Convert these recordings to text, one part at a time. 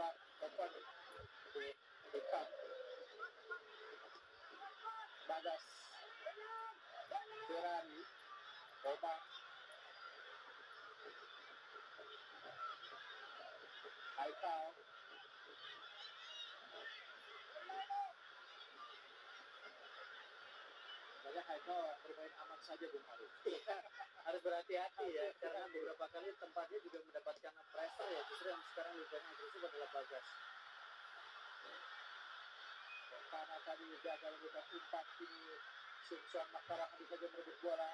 Mark Company dekat Bagas Ferrari Omar Haikal banyak Haikal bermain aman saja Bung Haru. Harus berhati-hati ya, karena beberapa kali tempatnya juga mendapatkan pressure ya. Justru yang sekarang lebih banyak agresif adalah Bagas. Karena tadi gagal memberikan umpan, kini Simpson Makara habis saja merebut bola.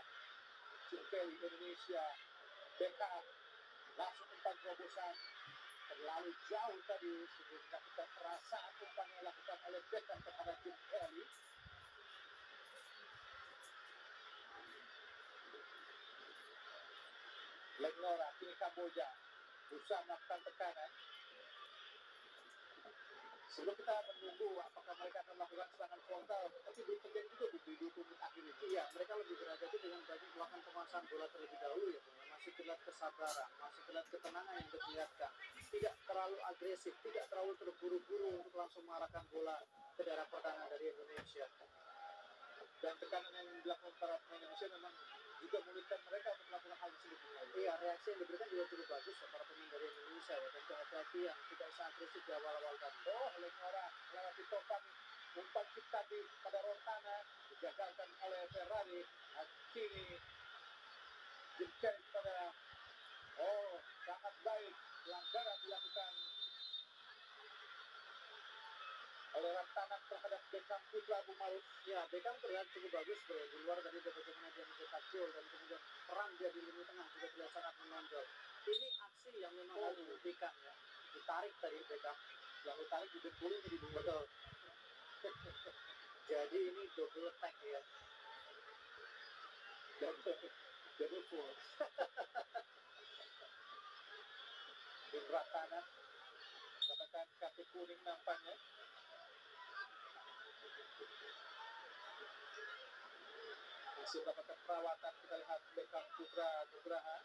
Cimpeli Indonesia backup langsung umpan terobosan terlalu jauh tadi sehingga kita perasaan umpan yang dilakukan oleh backup kepada Cimpeli. Lengnora kini Kamboja berusaha melakukan tekanan. Sebelum kita menunggu apakah mereka akan melakukan serangan frontal, tapi belum terjadi juga di 20 menit akhir ini. Iya, mereka lebih berhati-hati dengan banyak melakukan penguasaan bola terlebih dahulu ya, Bung. Masih terlihat kesabaran, masih terlihat ketenangan yang diperlihatkan. Tidak terlalu agresif, tidak terlalu terburu-buru untuk langsung mengarahkan bola ke daerah pertahanan dari Indonesia. Dan tekanan yang dilakukan para pemain Indonesia memang juga memulihkan mereka untuk melakukan hal tersebut. Iya, reaksi yang diberikan juga cukup bagus ya para pemain dari Indonesia ya, dan kehati-hatian, tidak usah agresif di awal-awal tadi. Oh, Lengnora melewati Topan, umpan kita di pada Rontana digagalkan oleh Ferrari. Kini jemput pada sangat baik pelanggaran dilakukan oleh Rontana terhadap Beckham Putra Abu Maruf. Ya, Beckham terlihat cukup bagus bro. Di luar dari bagaimana dia mencetak gol dan kemudian peran dia di lini tengah juga terlihat sangat menonjol. Ini aksi yang memang harus dibuktikan ya. Ditarik tadi Beckham, yang ditarik di dengkulnya jadi betul. Jadi ini double attack ya. Double force. Rontana mendapatkan kartu kuning nampaknya. Masih mendapatkan perawatan. Kita lihat Beckham Putra Nugraha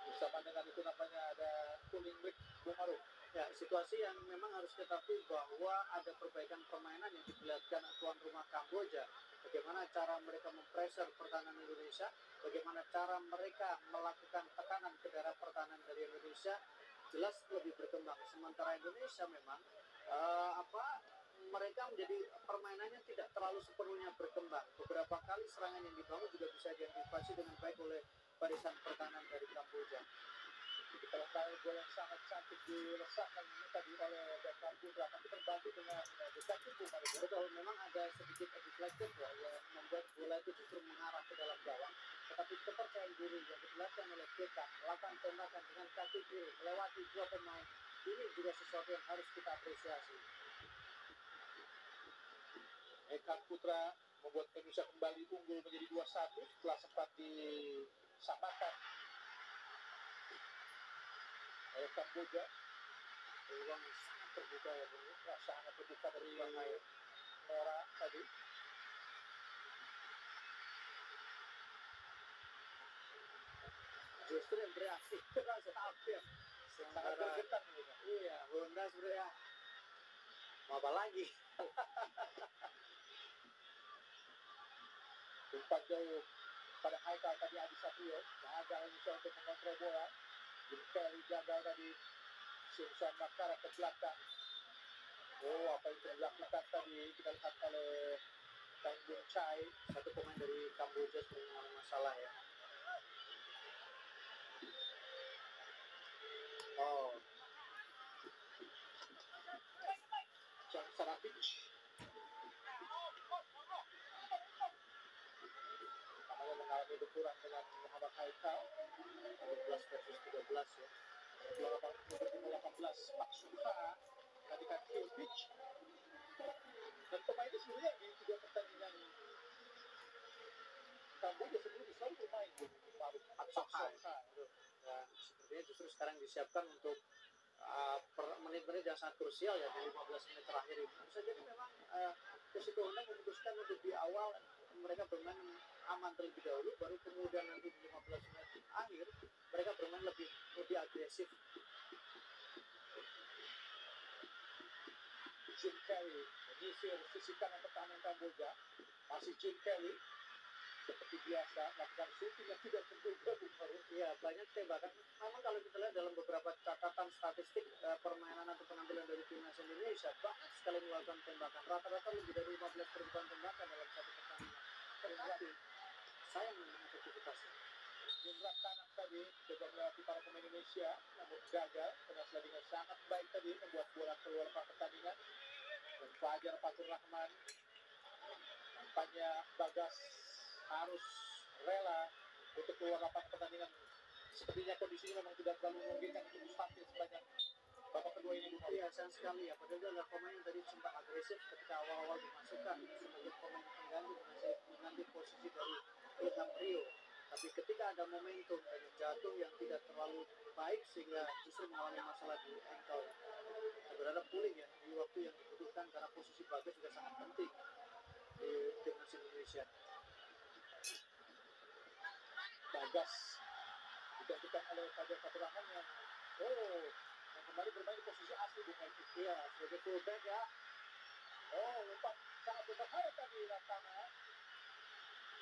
bersama dengan itu namanya ada cooling break Bung Harum. Ya, situasi yang memang harus kita akui bahwa ada perbaikan permainan yang diperlihatkan tuan rumah Kamboja. Bagaimana cara mereka mempressure pertahanan Indonesia, bagaimana cara mereka melakukan tekanan ke daerah pertahanan dari Indonesia, jelas lebih berkembang. Sementara Indonesia memang mereka menjadi permainannya tidak terlalu sepenuhnya berkembang. Beberapa kali serangan yang dibangun juga bisa diantisipasi dengan baik oleh barisan pertahanan dari Kamboja. Kita lihat gol yang sangat cantik dilesakkan tadi oleh Beckham Putra, tapi terbantu dengan detektif Bung Harum. Betul, memang ada sedikit deflected ya, yang membuat bola itu justru mengarah ke dalam gawang. Tetapi kepercayaan diri yang diperlihatkan oleh Beckham melakukan tembakan dengan kaki kiri melewati dua pemain, ini juga sesuatu yang harus kita apresiasi. Beckham Putra membuat Indonesia kembali unggul menjadi 2-1 setelah sempat disamakan oleh Kamboja. Peluang sangat terbuka ya Bung. Sangat terbuka dari Nora tadi. Justru yang bereaksi keras tampil sangat bergetar gitu. Iya, Honda sebenarnya mau apa lagi. Umpan jauh pada Haikal tadi Adi Satrio, gagal Indonesia untuk mengontrol bola. Jimpeli gagal tadi. Simpson Makara ke belakang. Oh, apa yang dilakukan tadi kita lihat oleh Kang Bung Chai, satu pemain dari Kamboja sedang mengalami masalah ya. Oh, Chan Sarapic. Namanya mengalami benturan dengan Muhammad Haikal. 12 versus 13 ya. 18 Maksuha ketika kill pitch. Dan pemain ini sebenarnya di 3 pertandingan Kamboja sebelumnya selalu bermain Maksuha. Dan sepertinya justru sekarang disiapkan untuk menit-menit yang sangat krusial ya di 15 menit terakhir ini. Bisa jadi memang Persito Honda memutuskan untuk di awal mereka bermain aman terlebih dahulu, baru kemudian nanti di 15 menit akhir mereka bermain lebih agresif. Jim Kelly menyisir sisi kanan pertahanan Kamboja. Masih Jim Kelly seperti biasa melakukan shooting yang tidak terduga, Bung Harun. Iya, banyak tembakan. Memang kalau kita lihat dalam beberapa catatan statistik permainan atau penampilan dari timnas Indonesia, banyak sekali melakukan tembakan. Rata-rata lebih dari 15 percobaan tembakan dalam satu pertandingan. Tetapi sayang dengan efektivitasnya. Jumlah kanan tadi coba melewati para pemain Indonesia, namun gagal karena slidingnya sangat baik tadi membuat bola keluar dari pertandingan. Dan Fajar Fatur Rahman nampaknya Bagas harus rela untuk keluar lapangan pertandingan. Sepertinya kondisinya memang tidak terlalu memungkinkan untuk tampil sebanyak babak kedua ini. Iya, sayang sekali ya. Padahal dia adalah pemain yang tadi sempat agresif ketika awal-awal dimasukkan sebagai pemain pengganti mengganti posisi dari Ilham Rio. Tapi ketika ada momentum dan jatuh yang tidak terlalu baik sehingga justru mengalami masalah di ankle. Berharap pulih ya di waktu yang dibutuhkan karena posisi Bagas juga sangat penting di timnas Indonesia. Bagas digantikan oleh Fajar Fatur Rahman yang kembali bermain di posisi asli, bukan Iya, sebagai fullback ya. Umpan sangat berbahaya tadi lapangan.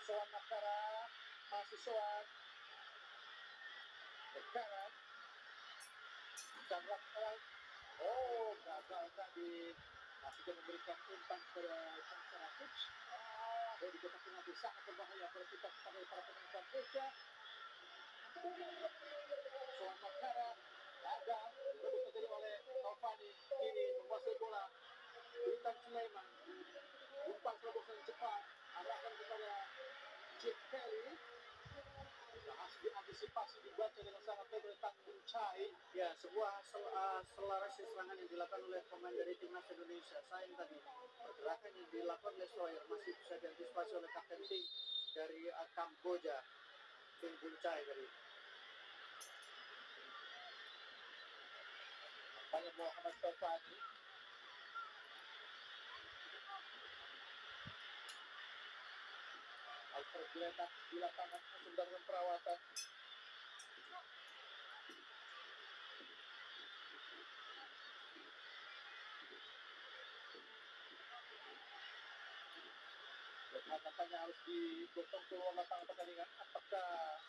Soan Makara masih Soan ke kanan. Gagal tadi. Masih memberikan umpan kepada Cangcarakic. Di kotak penalti sangat berbahaya kalau kita kepada para pemain Kamboja. Soan Makara gagal, rebut terjadi oleh Taufani. Kini menguasai bola. Witan Sulaiman. Umpan terobosan cepat. Arahkan kepada Jim Kelly. Harus diantisipasi, dibaca dengan sangat baik oleh Tang Bung Chai. Ya, sebuah selarasi serangan yang dilakukan oleh pemain dari timnas Indonesia. Sayang tadi pergerakan yang dilakukan oleh Sawyer masih bisa diantisipasi oleh kapten tim dari Kamboja, Tang Bung Chai tadi. Banyak Muhammad Taufani. Alfred diletak di lapangan untuk mendapatkan perawatan. Nampaknya harus digotong keluar lapangan pertandingan. Apakah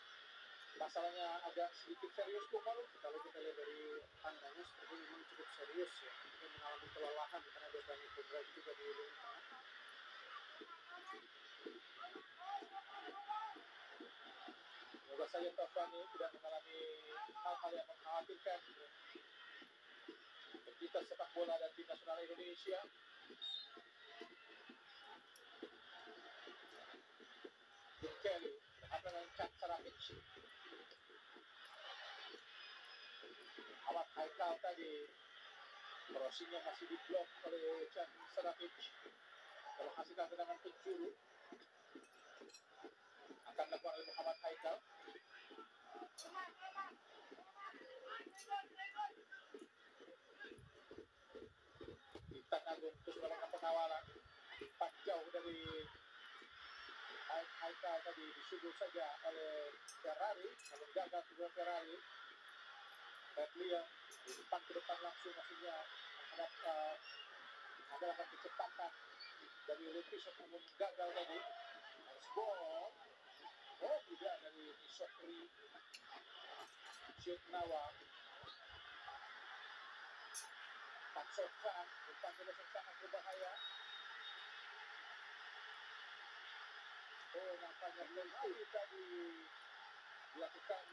masalahnya agak sedikit serius, Bung Harun? Kalau kita lihat dari tandanya seperti memang cukup serius ya. Dia mengalami kelelahan karena dia banyak cedera juga di lini tengah. Semoga saja Taufani tidak mengalami hal-hal yang mengkhawatirkan kita sepak bola dan tim nasional Indonesia. Jim Kelly berhadapan dengan Cangcarakic. Ahmad Haikal tadi crossingnya masih diblok oleh Cangcarakic. Kalau hasilkan tendangan penjuru akan dilakukan oleh Muhammad Haikal. Witan Agung terus melakukan pengawalan. Empat jauh dari Haikal tadi disudut saja oleh Ferrari, namun gagal kedua Ferrari. Liam umpan ke depan langsung maksudnya mengandalkan kecepatan dari Lepisok, namun gagal tadi. Harus gol. Tidak dari Sokri Syed Nawang. Pak Sokan umpan ke depan sangat berbahaya. Nampaknya kembali tadi dilakukan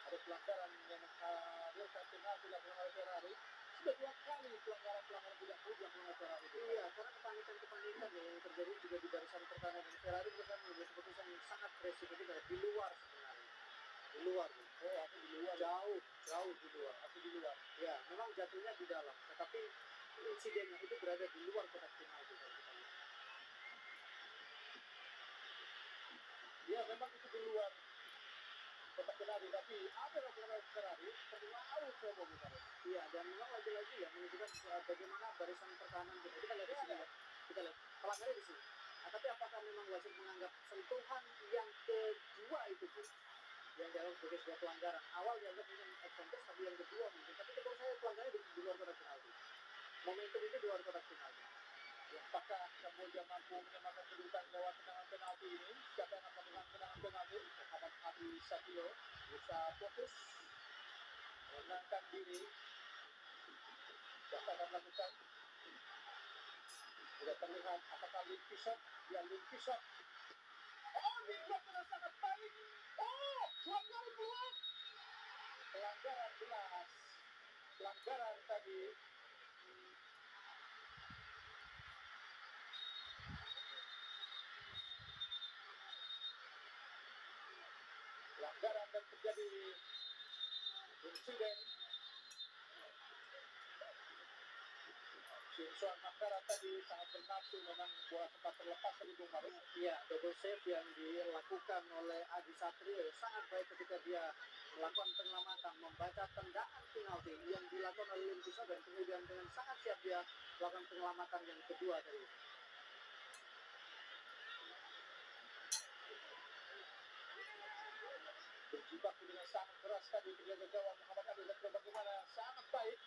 ada pelanggaran yang menghasilkan penalti dilakukan oleh Ferrari. Sudah 2 kali pelanggaran tidak dilakukan oleh Ferrari. Iya, karena kepanikan yang terjadi juga di barisan pertahanan dan Ferrari berusaha mengambil keputusan yang sangat beresiko juga di luar sebenarnya. Di luar. Di luar. Jauh di luar. Masih di luar. Ya, memang jatuhnya di dalam, tetapi insidennya itu berada di luar kotak penalti. Ya, memang itu di luar kotak penalti, tapi apa yang dilakukan Ferrari terlalu coba bukan? Iya, dan memang lagi-lagi ya menunjukkan bagaimana barisan pertahanan kita lihat di sini ya. Kita lihat pelanggaran di sini. Tapi apakah memang wasit menganggap sentuhan yang kedua itu pun yang dianggap sebagai sebuah pelanggaran? Awal dianggap mungkin advantage, tapi yang kedua mungkin. Tapi menurut saya pelanggarannya di luar kotak penalti. Momentum itu luar kotak penalti. Apakah Kamboja mampu menyamakan kedudukan lewat tendangan penalti ini? Siapa yang akan menang tendangan penalti? Muhammad Adi Satrio berusaha fokus menenangkan diri. Siapa akan melakukan? Tidak terlihat apakah Linky Shot? Ya, Linky Shot. Oh, ini bloknya sangat baik. Oh, pelanggaran peluang. Pelanggaran jelas. Pelanggaran tadi. Pelanggaran dan terjadi insiden. Simpson Makara tadi sangat bernafsu, memang bola sempat terlepas dari Bung Maruf. Iya, double save yang dilakukan oleh Adi Satrio sangat baik ketika dia melakukan penyelamatan, membaca tendangan penalti yang dilakukan oleh Linky Shot, dan kemudian dengan sangat siap dia melakukan penyelamatan yang kedua tadi. Berjibaku dengan sangat keras tadi penjaga gawang Muhammad Adi Satrio, bagaimana sangat baik.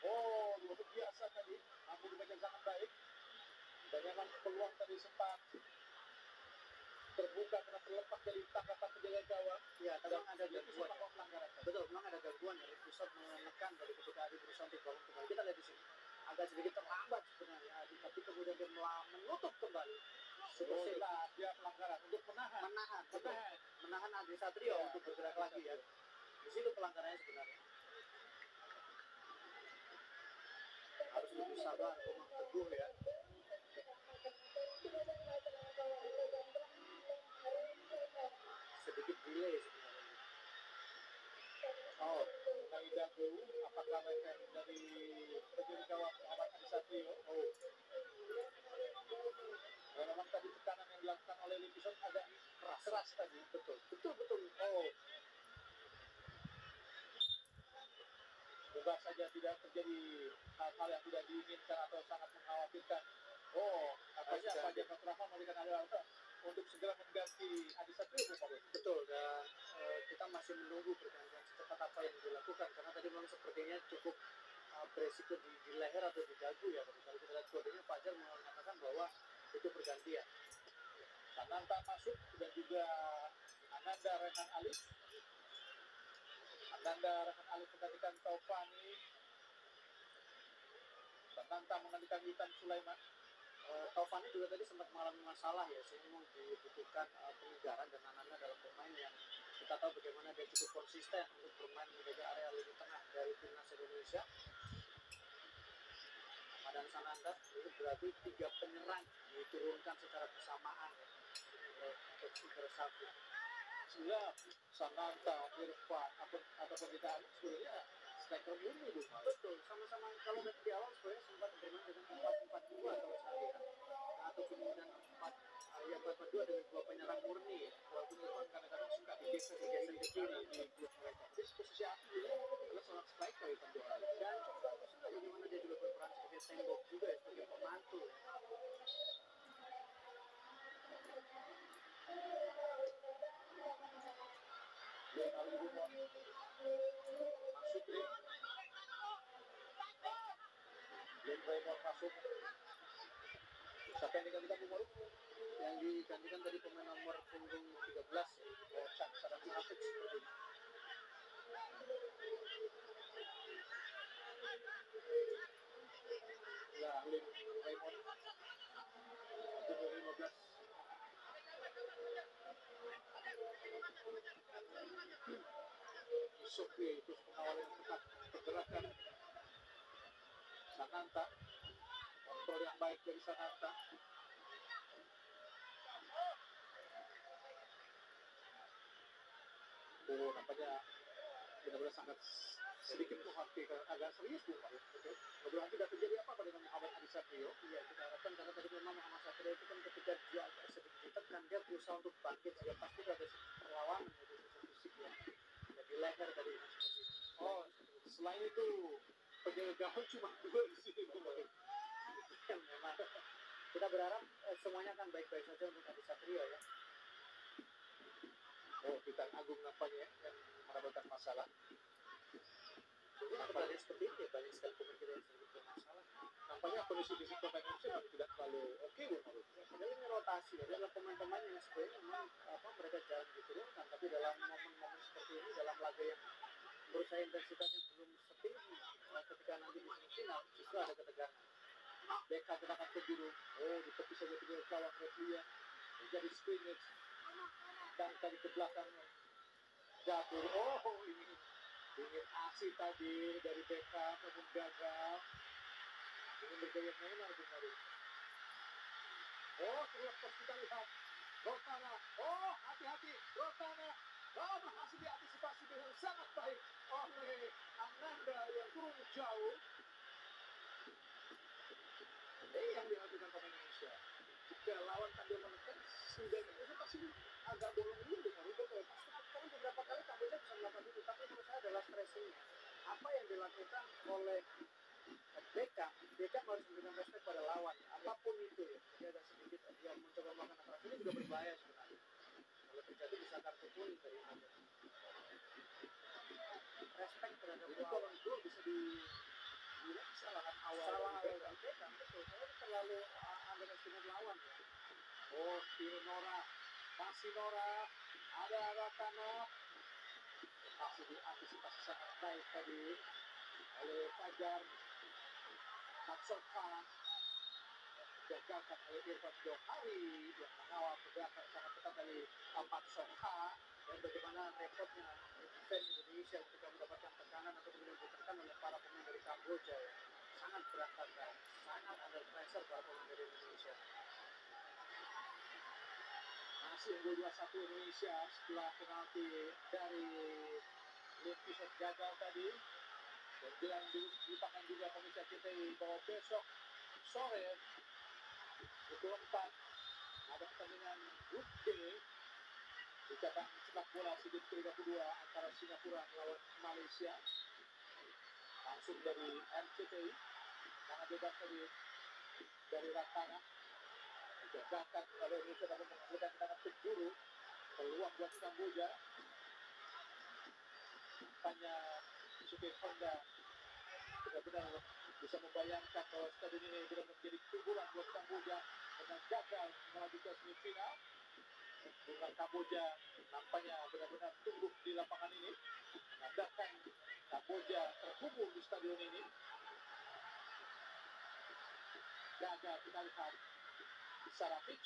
Oh, luar biasa tadi, mampu dibaca sangat baik. Dan memang peluang tadi sempat terbuka karena terlepas dari tangkapan penjaga gawang. Ya, tapi memang ada gangguan. Pelanggaran. Betul, memang ada gangguan ya. Linky Shot menekan dari ketika Adi berusaha untuk bangun kembali. Kita lihat di sini, agak sedikit terlambat sebenarnya Adi, tapi kemudian dia menutup kembali. Setelah dia pelanggaran untuk menahan Adi Satrio untuk bergerak lagi ya. Di situ pelanggarannya sebenarnya. Harus lebih sabar, Komang Teguh ya. Sedikit delay sebenarnya. Oh, dari dahulu, apakah mereka dari penjaga gawang Muhammad Adi Satrio? Oh, ya, memang tadi tekanan yang dilakukan oleh Linky Shot agak keras tadi. Betul. Oh, semoga saja tidak terjadi hal-hal yang tidak diinginkan atau sangat mengkhawatirkan. Oh, katanya Fajar Faturrahman memberikan ada untuk segera mengganti Adi Satrio. Betul, dan kita masih menunggu pergantian secepat apa yang dilakukan, karena tadi memang sepertinya cukup beresiko di leher atau di dagu ya. Kalau kita lihat kodenya, Fajar mengatakan bahwa itu pergantian. Sananta masuk dan juga Ananda Rehan Alif. Ananda Rehan Alif menggantikan Taufani. Sananta menggantikan Witan Sulaiman. Taufani juga tadi sempat mengalami masalah ya, sehingga memang dibutuhkan penyegaran, dan Ananda dalam pemain yang kita tahu bagaimana dia cukup konsisten untuk bermain menjaga area lini tengah dari timnas Indonesia. Dan Sananta itu berarti 3 penyerang diturunkan secara bersamaan ya, untuk bersatu. Siap, Sananta, Irfan, ataupun kita sebenarnya striker murni. Betul, sama-sama kalau di awal sebenarnya sempat bermain dengan 4-4-2 kalau saya lihat, atau kemudian 4-4-2 dengan 2 penyerang murni. Walaupun Irfan kadang-kadang suka digeser ke kiri di klub mereka. Tapi posisi aku adalah seorang striker Irfan Johar. Dan cukup bagus juga bagaimana dia juga berperan sebagai tembok juga ya, sebagai pemantu. Glenn Raymond masuk. Siapa yang digantikan Bung Maruf? Yang digantikan tadi pemain nomor punggung 13 ya. Oh, Cak Sarati Afik seperti ini. Ya, Glenn Raymond. Punggung 15. Suki terus mengawal yang tepat pergerakan Sananta. Kontrol yang baik dari Sananta. Oh, nampaknya benar-benar sangat sedikit menghampiri, agak serius Bung Maruf. Mudah-mudahan tidak terjadi apa-apa dengan Muhammad Adi Satrio. Iya, kita harapkan, karena tadi memang Muhammad Satrio itu kan ketika dia agak sedikit ditekan, dia berusaha untuk bangkit, sehingga pasti ada perlawanan dari sisi fisik ya. Jadi leher tadi seperti itu. Oh, selain itu penjaga gawang cuma 2 di sini Bung Maruf. Memang kita berharap semuanya akan baik-baik saja untuk Adi Satrio ya. Oh, Bintang Agung nampaknya yang mendapatkan masalah. Jadi pertandingan seperti ini ya, banyak sekali pemain kita yang sedikit bermasalah. Nampaknya kondisi fisik pemain Indonesia memang tidak terlalu oke, Bung Maru. Padahal ini rotasi, ya. Adalah pemain-pemain yang sebenarnya memang mereka jarang diturunkan, tapi dalam momen-momen seperti ini, dalam laga yang menurut saya intensitasnya belum setinggi ketika nanti di semifinal, justru ada ketegangan. Beka gerakan ke biru. Oh, di tepi saja dengan gawang Replia. Menjadi scrimmage. Dan tadi ke belakang. Jatuh. Oh, ingin aksi tadi dari Beka, namun gagal. Ingin bergaya Neymar, Bung Maru. Oh, terlepas kita lihat. Rotana. Oh, hati-hati. Rotana. Oh, berhasil diantisipasi dengan sangat baik oleh Ananda yang turun jauh. Ini yang dilakukan pemain Indonesia. Jika lawan tampil menekan, setidaknya itu pasti agak bolong dulu dengan itu. Karena beberapa kali Kamboja bisa melakukan itu, tapi menurut saya adalah stressingnya. Apa yang dilakukan oleh Beckham harus memberikan respect pada lawan, apapun itu ya. Jadi ada sedikit dia mencoba melakukan atraksi, ini juga berbahaya sebenarnya. Kalau terjadi bisa kartu kuning dari Indonesia. Respect terhadap lawan itu bisa dibilang kesalahan awal Beckham, betul. Saya terlalu underestimate lawan ya. Oh, ini Nora, masih Nora, ada Rotana, masih diantisipasi sangat baik tadi oleh Fajar. Matsoka gagalkan oleh Irfan Johari yang mengawal pergerakan sangat ketat dari Matsoka. Dan bagaimana repotnya defense Indonesia ketika mendapatkan tekanan atau kemudian ditekan oleh para pemain dari Kamboja ya. Sangat berantakan, sangat under pressure para pemain dari Indonesia. Masih unggul 2-1 Indonesia setelah penalti dari Limpiset gagal tadi. Dan bilang dilupakan juga pemirsa kita bahwa besok sore pukul 4 ada pertandingan Grup D di cabang sepak bola SEA Games ke-32 antara Singapura melawan Malaysia. Langsung dari RCTI karena bebas tadi dari Ratana digagalkan oleh Indonesia namun menghasilkan tendangan penjuru peluang buat Kamboja. Nampaknya Suke Honda benar-benar bisa membayangkan bahwa stadion ini benar-benar menjadi kuburan buat Kamboja dengan gagal melaju ke semifinal. Bunga Kamboja nampaknya benar-benar tumbuh di lapangan ini, menandakan Kamboja terkubur di stadion ini. Gagal kita lihat Sarapic,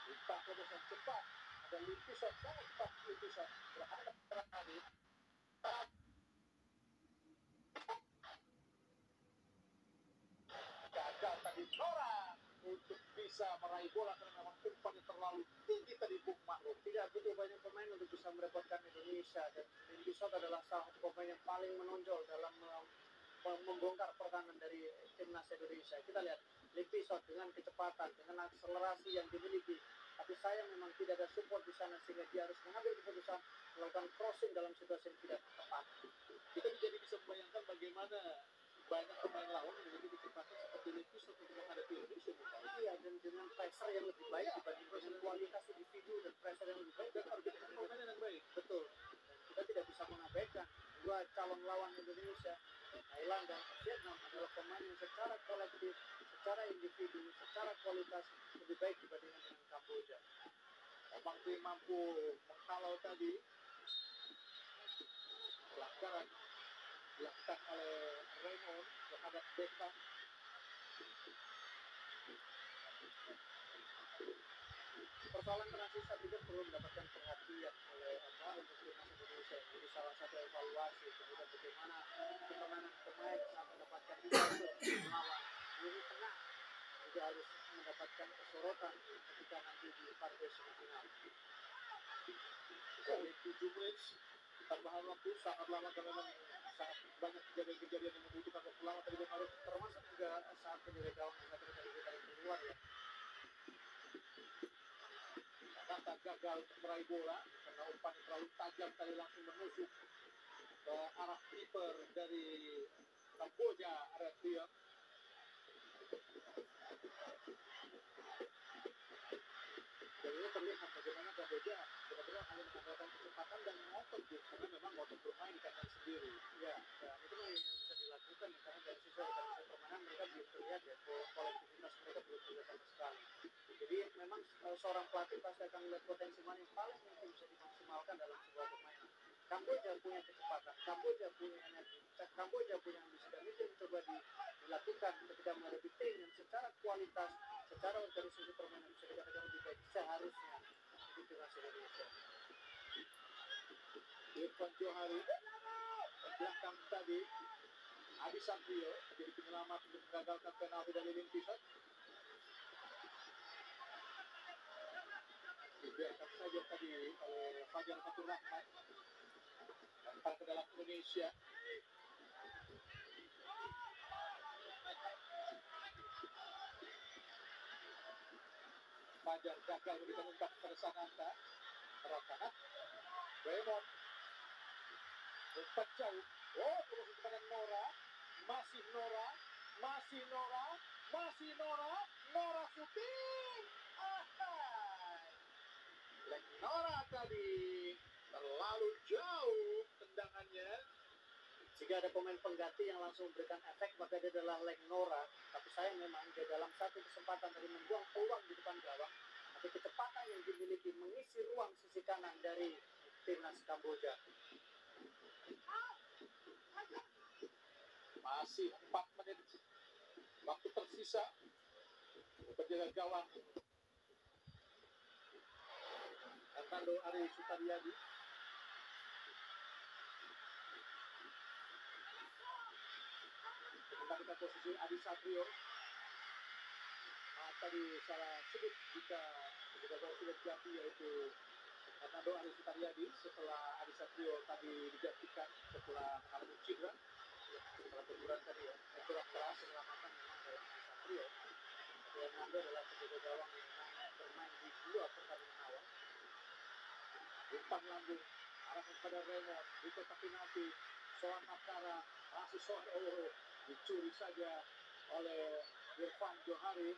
umpan terobosan cepat, ada Limpiset sangat cepat Limpiset berhadap tadi. Gagal tadi Nora untuk bisa meraih bola karena memang umpannya terlalu tinggi tadi Bung Maru. Tidak butuh banyak pemain untuk bisa merepotkan Indonesia, dan Limpiset adalah salah satu pemain yang paling menonjol dalam membongkar pertahanan dari timnas Indonesia. Kita lihat Limpiset dengan kecepatan, dengan akselerasi yang dimiliki, tapi sayang memang tidak ada support di sana sehingga dia harus mengambil keputusan melakukan crossing dalam situasi yang tidak tepat. Kita jadi bisa membayangkan bagaimana banyak pemain lawan memiliki kecepatan seperti Limpiset untuk menghadapi Indonesia. Iya, dan dengan pressure yang lebih baik dibandingkan dengan kualitas individu dan pressure yang lebih baik, dan organisasi pemain yang baik. Betul. Dan kita tidak bisa mengabaikan dua calon lawan Indonesia, Thailand dan Vietnam, adalah pemain yang secara kolektif, secara individu, secara kualitas lebih baik dibandingkan dengan Kamboja. Memang dia mampu menghalau tadi pelanggaran dilakukan oleh Raymond terhadap Beckham. Persoalan transisi saya pikir perlu mendapatkan perhatian oleh untuk timnas Indonesia. Jadi salah satu evaluasi kemudian bagaimana permainan pemain saat mendapatkan melawan lini tengah juga harus mendapatkan sorotan ketika nanti di partai semifinal. Dari 7 match tambahan waktu sangat lama karena memang sangat banyak kejadian-kejadian yang membutuhkan waktu lama tadi harus termasuk juga saat penjaga gawang yang tadi kita keluar ya. Kata gagal untuk meraih bola karena umpan terlalu tajam tadi langsung menusuk ke arah kiper dari Kamboja, Arafia. Dan ini terlihat bagaimana Kamboja benar-benar hanya mengandalkan kecepatan dan ngotot karena memang ngotot bermain di kandang sendiri. Ya, dan itu yang bisa dilakukan ya, karena dari sisi organisasi permainan mereka belum terlihat ya seorang pelatih pasti akan melihat potensi mana yang paling mungkin bisa dimaksimalkan dalam sebuah permainan. Kamboja punya kecepatan, Kamboja punya energi, Kamboja punya ambisi, dan itu yang coba dilakukan ketika menghadapi tim yang secara kualitas, secara organisasi permainan bisa dikatakan lebih baik seharusnya di timnas Indonesia. Irfan Johari belakang tadi Adi Satrio menjadi penyelamat untuk menggagalkan penalti dari Lintisan. Dibiarkan saja tadi oleh Fajar Fatur Rahman. Lempar ke dalam Indonesia. Fajar gagal memberikan umpan kepada Sananta. Terakanak Raymond umpan jauh. Oh, terus kepada Nora. Masih Nora. Masih Nora. Masih Nora. Nora syuting. Nora tadi terlalu jauh tendangannya. Jika ada pemain pengganti yang langsung memberikan efek, maka dia adalah Leng Nora. Tapi saya memang dia dalam satu kesempatan dari membuang peluang di depan gawang, tapi kecepatan yang dimiliki mengisi ruang sisi kanan dari timnas Kamboja. Masih 4 menit waktu tersisa. Penjaga gawang Hernando Ari Sutariadi. Kembalikan posisi Adi Satrio. Tadi salah sebut jika gawang sudah diganti, yaitu Hernando Ari Sutariadi setelah Adi Satrio tadi digantikan setelah mengalami cedera. Setelah teguran tadi ya, teguran keras penyelamatan memang dalam Adi Satrio. Hernando adalah penjaga gawang yang bermain di 2 pertandingan awal. Umpan lambung arahkan kepada Raymond di kotak penalti. Soan Makara masih Soan, dicuri saja oleh Irfan Johari.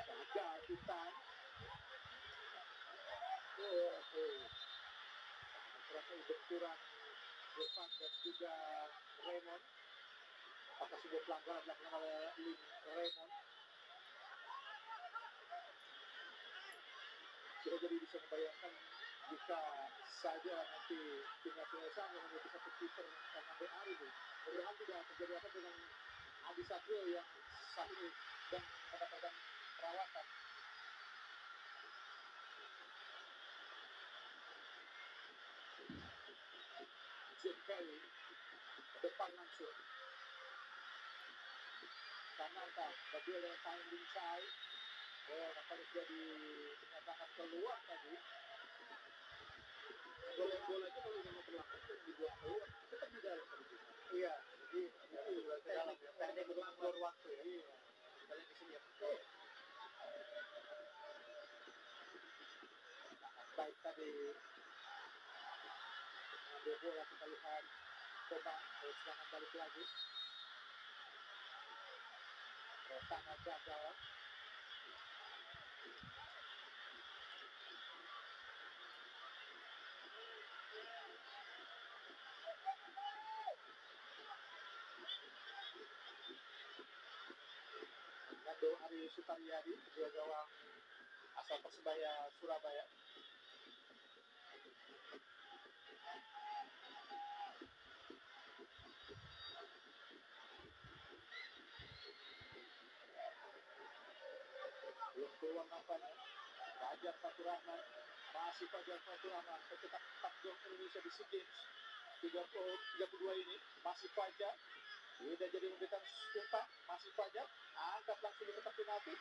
Gagal Titan. Terasa benturan Irfan dan juga Raymond. Apakah sebuah pelanggaran dilakukan oleh Raymond? Sudah jadi bisa membayangkan jika saja nanti timnas Indonesia memiliki satu kiper Fernando Ari, mudah-mudahan tidak terjadi apa dengan Adi Satrio yang saat ini sedang mendapatkan perawatan. Jim Kelly depan langsung. Sananta berdua dengan Time Ling Chai. Nampaknya sudah dinyatakan keluar tadi. Bolanya kalau memang berlaku dan dibuat keluar, tetap di dalam tadi. Iya, jadi itu teknik untuk mengeluar waktu ya. Iya, kalian di sini ya. Baik tadi mengambil bola, kita lihat coba serangan balik lagi. Tangan gagal. Hernando Ari Sutariadi, penjaga gawang asal Persebaya Surabaya. Belum keluar nampaknya. Fajar Fatur Rahman. Masih Fajar Fatur Rahman. Pencetak 4 gol Indonesia di SEA Games 32 ini. Masih Fajar. Tidak jadi memberikan umpan. Masih Fajar. Angkat langsung di kotak penalti.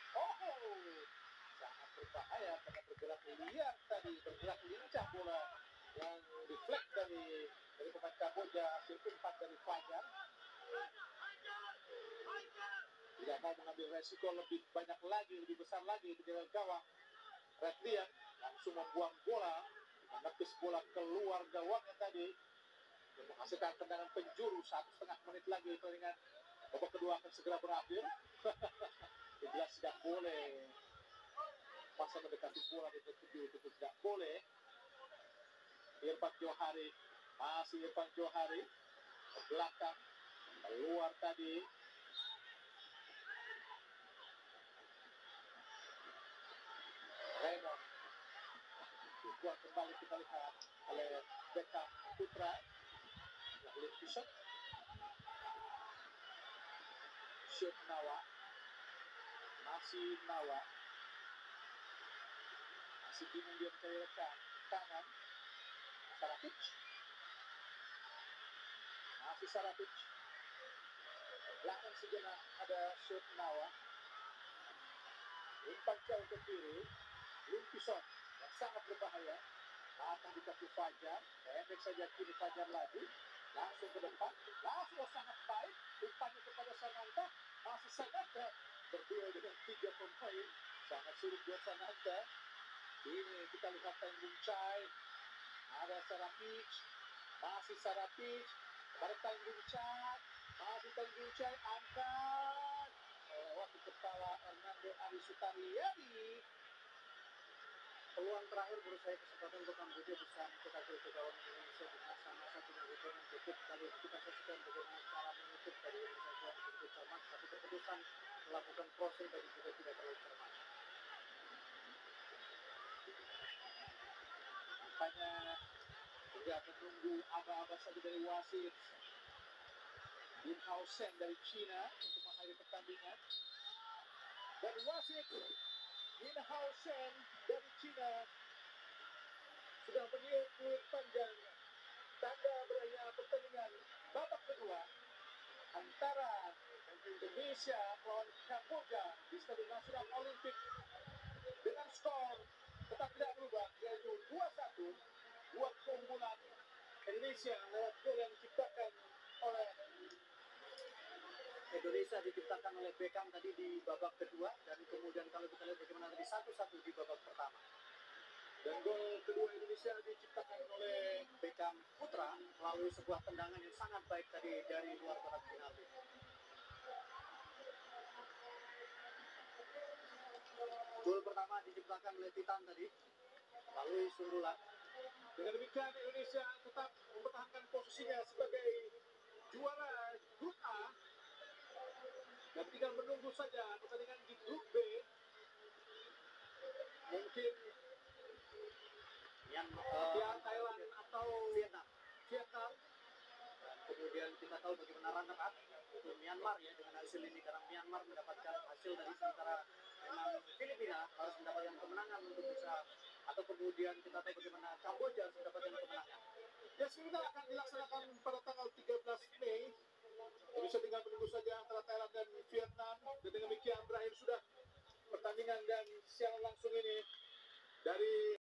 Sangat berbahaya karena bergerak liar tadi. Bergerak lincah bola yang deflect dari pemain Kamboja. Hasil umpan dari Fajar. Tidak mau mengambil resiko lebih banyak lagi, lebih besar lagi di dalam gawang. Redlian langsung membuang bola, menepis bola keluar gawangnya tadi, dan menghasilkan tendangan penjuru. 1,5 menit lagi pertandingan babak kedua akan segera berakhir. Jelas tidak boleh masa mendekati bola di babak penjuru, itu tidak boleh. Irfan Johari, masih Irfan Johari ke belakang, keluar tadi. berbuat kembali kita lihat oleh Beckham Putra. Lalu Bishop. Shoot Nawa. Masih Nawa. Masih bingung dia mencari rekan. Kanan. Sarapic. Masih Sarapic. Belakang sejenak ada shoot Nawa. Umpan jauh ke kiri. Lumpison yang sangat berbahaya. Akan dikasih Fajar. Pendek saja kiri Fajar lagi. Langsung ke depan. Langsung sangat baik. Umpannya kepada Sananta. Masih Sananta. Berdua dengan 3 pemain. Sangat sulit buat Sananta. Ini kita lihat Tanjung Chai. Ada Sarapic. Masih Sarapic. Pada Tanjung Chai. Masih Tanjung Chai. Angkat. Lewat kepala Hernando Arisutariadi. Peluang terakhir menurut saya kesempatan untuk Kamboja bisa mencetak gol ke gawang Indonesia dengan sama satunya rebound yang cukup. Kalau kita saksikan bagaimana cara menutup dari Indonesia Juan begitu cermat, tapi keputusan melakukan crossing tadi juga tidak terlalu cermat. Makanya juga menunggu aba-aba saja dari wasit Lin Hao Shen dari China untuk mengakhiri pertandingan. Dan wasit Lin Hao Shen dari China sudah meniup peluit panjang tanda berakhirnya pertandingan babak kedua antara Indonesia melawan Kamboja di Stadion Nasional Olimpik dengan skor tetap tidak berubah, yaitu 2-1 buat keunggulan Indonesia lewat gol yang diciptakan oleh Indonesia diciptakan oleh Beckham tadi di babak kedua, dan kemudian kalau kita lihat bagaimana tadi 1-1 di babak pertama. Dan gol kedua Indonesia diciptakan oleh Beckham Putra melalui sebuah tendangan yang sangat baik tadi dari luar kotak penalti. Gol pertama diciptakan oleh Titan tadi melalui sundulan. Dengan demikian Indonesia tetap mempertahankan posisinya sebagai juara grup A dan tinggal menunggu saja pertandingan di grup B. Mungkin Thailand atau Vietnam. Dan Kemudian kita tahu bagaimana runner up itu Myanmar ya dengan hasil ini, karena Myanmar mendapatkan hasil dari sementara memang Filipina harus mendapatkan kemenangan untuk bisa, atau kemudian kita tahu bagaimana Kamboja harus mendapatkan kemenangan. ya semifinal akan dilaksanakan pada tanggal 13 Mei. Indonesia tinggal menunggu saja antara Thailand dan Vietnam. Dan dengan demikian berakhir sudah pertandingan dan siaran langsung ini dari